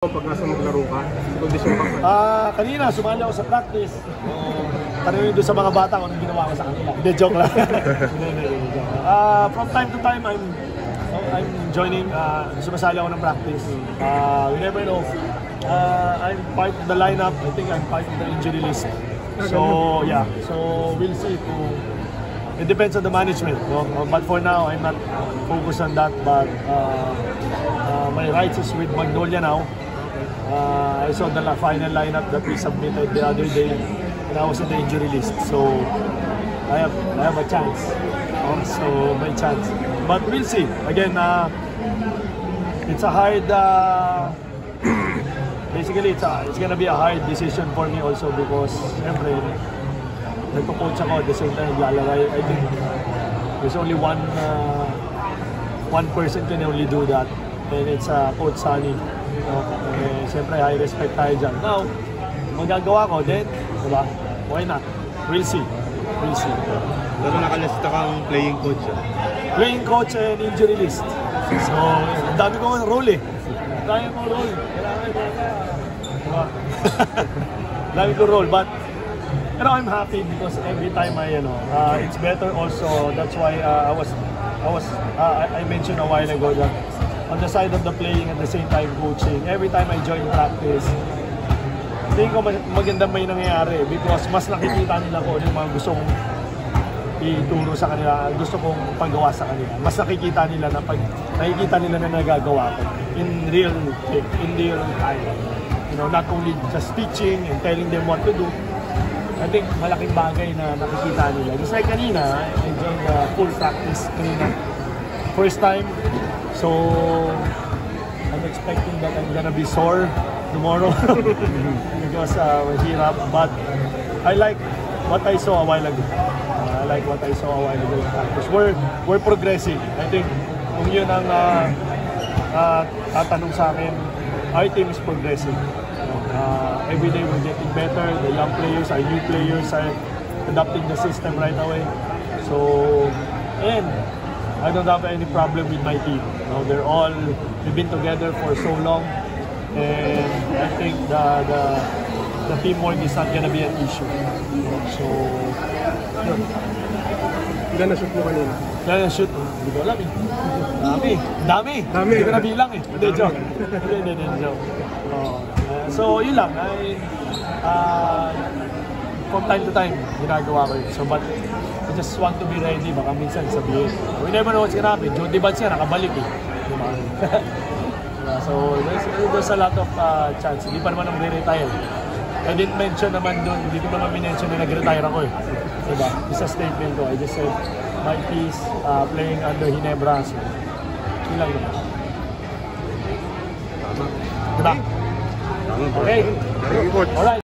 Pag nasa maglaro ka, kondisyon ka. Kanina, sumali ako sa practice. Tanungin doon sa mga bata kung anong ginawa ko sa kanila. Hindi, joke lang. From time to time, I'm joining, sumasali ako ng practice. We never know. I'm part of the lineup. I think I'm part of the injury list. So, yeah. So, we'll see. It depends on the management. No? But for now, I'm not focused on that. But my rights is with Magnolia now. I saw the final lineup that we submitted the other day, and I was in the injury list, so I have a chance. So my chance, but we'll see. Again, it's a hard. Basically, it's gonna be a hard decision for me also because siyempre nagpo-coach ako at the same time naglalaro. I think there's only one person can only do that, and it's Coach Sunny. Siyempre, high respect tayo dyan. Now, magagawa ko, then, diba? Why not? We'll see. We'll see. Pero nakalista kang playing coach. Playing coach and injury list. So, dami kong role eh. Dami kong role. Diba? Dami kong role. But, I'm happy because every time it's better also. That's why I mentioned a while ago that on the side of the playing at the same time coaching. Every time I join practice, tingin ko magandang may nangyayari because mas nakikita nila ko yung mga gusto kong ituro sa kanila, gusto kong paggawa sa kanila. Mas nakikita nila na nakikita nila na nagagawa ko in real time. Not only just teaching and telling them what to do. I think malaking bagay na nakikita nila. Just like kanina, I joined the full practice kanina. First time. So, I'm expecting that I'm gonna be sore tomorrow because we're here up. But I like what I saw a while ago. Because we're progressing. I think kung yun ang tatanong sa akin, our team is progressing. Every day we're getting better. The young players, our new players are adapting the system right away. So, and I don't have any problem with my team. We've been together for so long, and I think the teamwork is not gonna be an issue. So, Ilan na shoot mo kanina? Ilan na shoot? Hindi ko alam eh. Dami. Hindi ko na bilang eh. Hindi, joke. Hindi, joke. So, yun lang. From time to time, ginagawa ko yun. So, but I just want to be ready. Baka minsan sabihin, we never know what's gonna happen. Jody Banks yan, nakabalik eh. So, there's a lot of chance. Hindi pa naman nag-retire. I didn't mention naman doon, hindi ko naman minention na nag-retire ako eh. Diba? It's a statement ko. I just said, my piece, playing under Ginebra. So, yun lang naman. Diba? Tama. Okay. Thank you, coach. Alright.